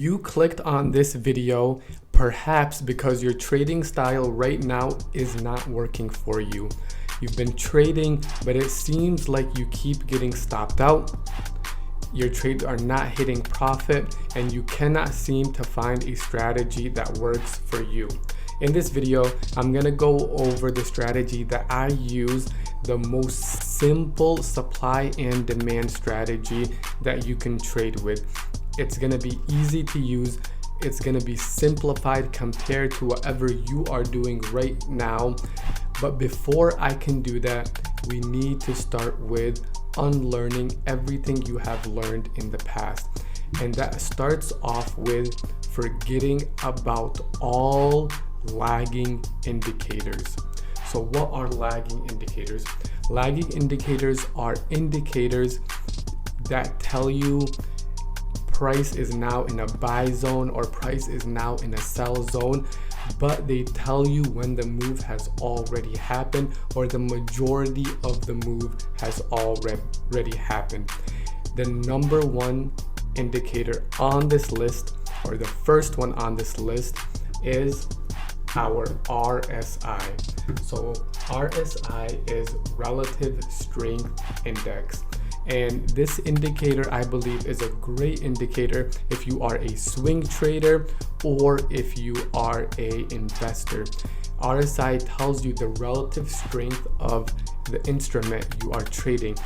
You clicked on this video perhaps because your trading style right now is not working for you. You've been trading, but it seems like you keep getting stopped out. Your trades are not hitting profit, and you cannot seem to find a strategy that works for you. In this video, I'm gonna go over the strategy that I use, the most simple supply and demand strategy that you can trade with. It's gonna be easy to use. It's gonna be simplified compared to whatever you are doing right now. But before I can do that, we need to start with unlearning everything you have learned in the past. And that starts off with forgetting about all lagging indicators. So what are lagging indicators? Lagging indicators are indicators that tell you price is now in a buy zone or price is now in a sell zone, but they tell you when the move has already happened or the majority of the move has already happened. The number one indicator on this list, or the first one on this list, is our RSI. So RSI is Relative Strength Index. And this indicator, I believe, is a great indicator if you are a swing trader or if you are an investor. RSI tells you the relative strength of the instrument you are trading,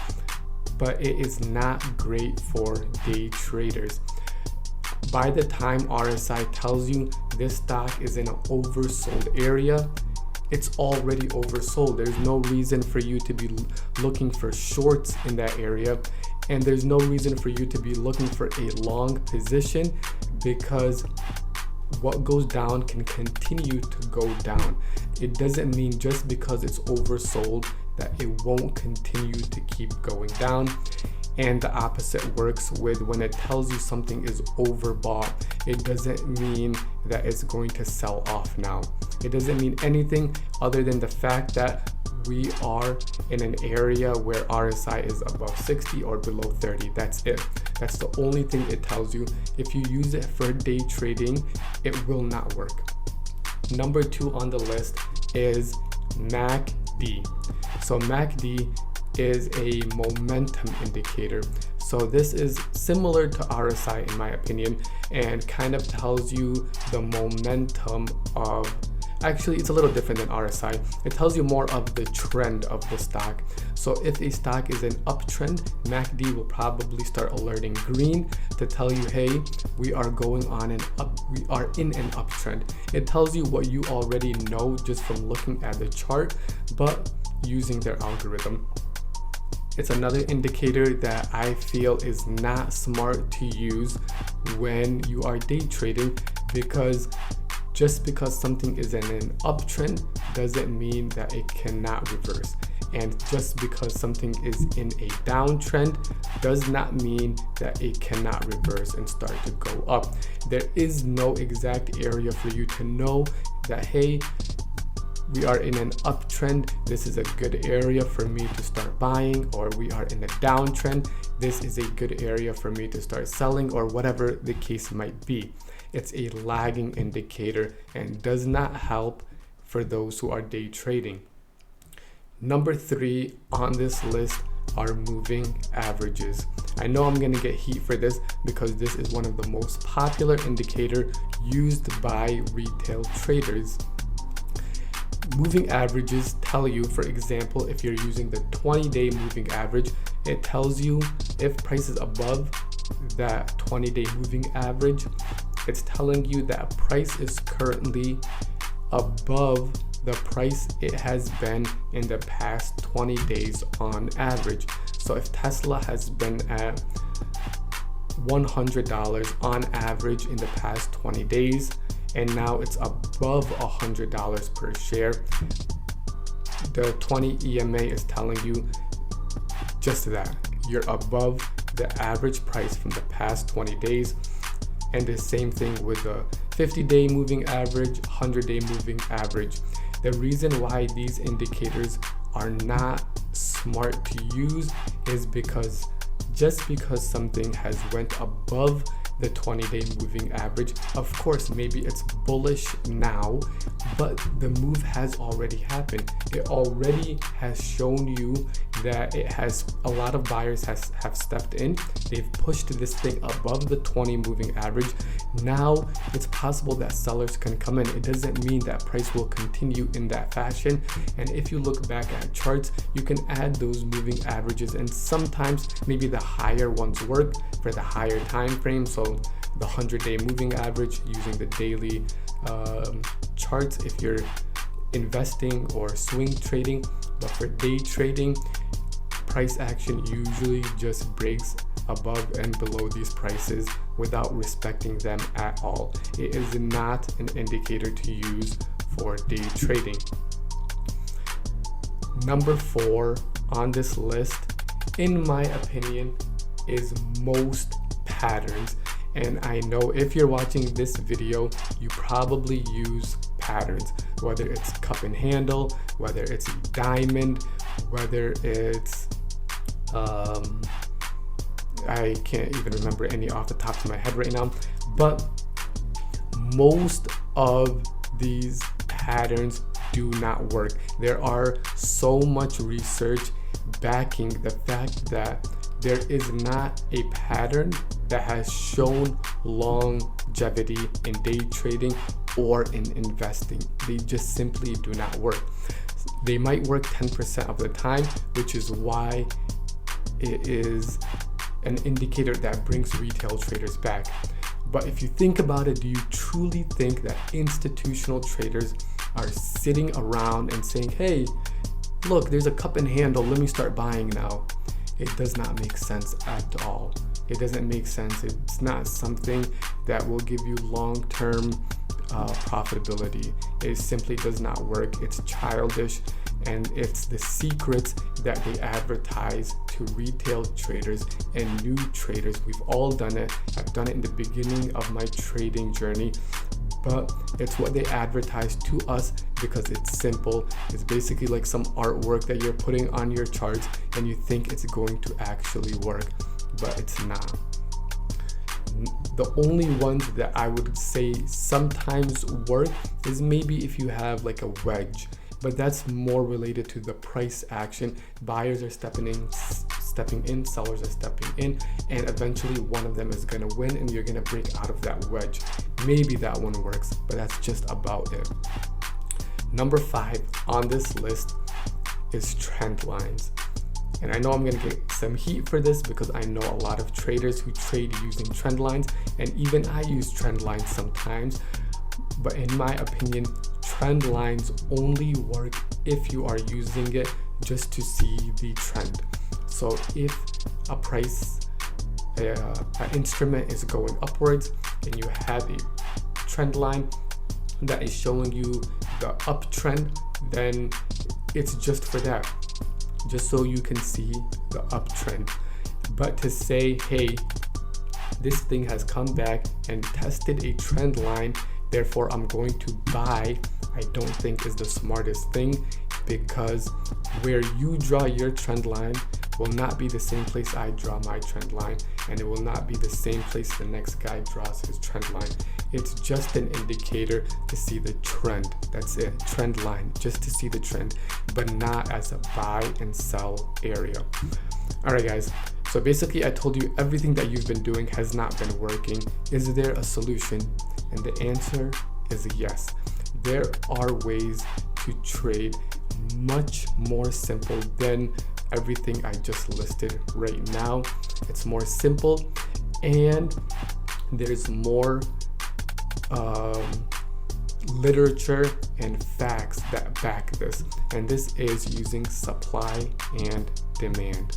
but it is not great for day traders. By the time RSI tells you this stock is in an oversold area, it's already oversold. There's no reason for you to be looking for shorts in that area, and there's no reason for you to be looking for a long position, because what goes down can continue to go down. It doesn't mean just because it's oversold that it won't continue to keep going down. And the opposite works with when it tells you something is overbought. It doesn't mean that it's going to sell off now. It doesn't mean anything other than the fact that we are in an area where RSI is above 60 or below 30. That's it. That's the only thing it tells you. If you use it for day trading, it will not work. Number 2 on the list is MACD. So MACD is a momentum indicator. So this is similar to RSI in my opinion, and kind of tells you the momentum of, actually it's a little different than RSI. It tells you more of the trend of the stock. So if a stock is an uptrend, MACD will probably start alerting green to tell you, hey, we are going on we are in an uptrend. It tells you what you already know just from looking at the chart, but using their algorithm. It's another indicator that I feel is not smart to use when you are day trading, because just because something is in an uptrend doesn't mean that it cannot reverse. And just because something is in a downtrend does not mean that it cannot reverse and start to go up. There is no exact area for you to know that, hey, we are in an uptrend, this is a good area for me to start buying, or we are in a downtrend, this is a good area for me to start selling, or whatever the case might be. It's a lagging indicator and does not help for those who are day trading. Number 3 on this list are moving averages. I know I'm gonna get heat for this because this is one of the most popular indicator used by retail traders. Moving averages tell you, for example, if you're using the 20-day moving average, it tells you if price is above that 20-day moving average, it's telling you that price is currently above the price it has been in the past 20 days on average. So if Tesla has been at $100 on average in the past 20 days, and now it's above $100 per share, the 20 EMA is telling you just that. You're above the average price from the past 20 days. And the same thing with the 50-day moving average, 100-day moving average. The reason why these indicators are not smart to use is because just because something has went above the 20-day moving average. Of course, maybe it's bullish now, but the move has already happened. It already has shown you that it has a lot of buyers have stepped in. They've pushed this thing above the 20 moving average. Now it's possible that sellers can come in. It doesn't mean that price will continue in that fashion. And if you look back at charts, you can add those moving averages, and sometimes maybe the higher ones work for the higher time frame. So the 100-day moving average using the daily charts if you're investing or swing trading. But for day trading, price action usually just breaks above and below these prices without respecting them at all. It is not an indicator to use for day trading. Number 4 on this list, in my opinion, is most patterns. And I know if you're watching this video, you probably use patterns, whether it's cup and handle, whether it's diamond, whether it's I can't even remember any off the top of my head right now, but most of these patterns do not work. There are so much research backing the fact that there is not a pattern that has shown longevity in day trading or in investing. They just simply do not work. They might work 10% of the time, which is why it is an indicator that brings retail traders back. But if you think about it, do you truly think that institutional traders are sitting around and saying, hey, look, there's a cup and handle, let me start buying now? It does not make sense at all. It doesn't make sense. It's not something that will give you long-term profitability. It simply does not work. It's childish, and it's the secrets that they advertise to retail traders and new traders. We've all done it. I've done it in the beginning of my trading journey, but it's what they advertise to us because it's simple. It's basically like some artwork that you're putting on your charts and you think it's going to actually work, but it's not. The only ones that I would say sometimes work is maybe if you have like a wedge, but that's more related to the price action. Buyers are stepping in, sellers are stepping in, and eventually one of them is going to win and you're going to break out of that wedge. Maybe that one works, but that's just about it. Number 5 on this list is trend lines. And I know I'm going to get some heat for this because I know a lot of traders who trade using trend lines, and even I use trend lines sometimes. But in my opinion, trend lines only work if you are using it just to see the trend. So if a price, an instrument is going upwards and you have a trend line that is showing you the uptrend, then it's just for that, just so you can see the uptrend. But to say, hey, this thing has come back and tested a trend line, therefore I'm going to buy, I don't think is the smartest thing, because where you draw your trend line will not be the same place I draw my trend line, and it will not be the same place the next guy draws his trend line. It's just an indicator to see the trend. That's it, trend line, just to see the trend, but not as a buy and sell area. All right, guys. So basically, I told you everything that you've been doing has not been working. Is there a solution? And the answer is yes. There are ways to trade much more simple than everything I just listed right now. It's more simple, and there's more literature and facts that back this, and this is using supply and demand.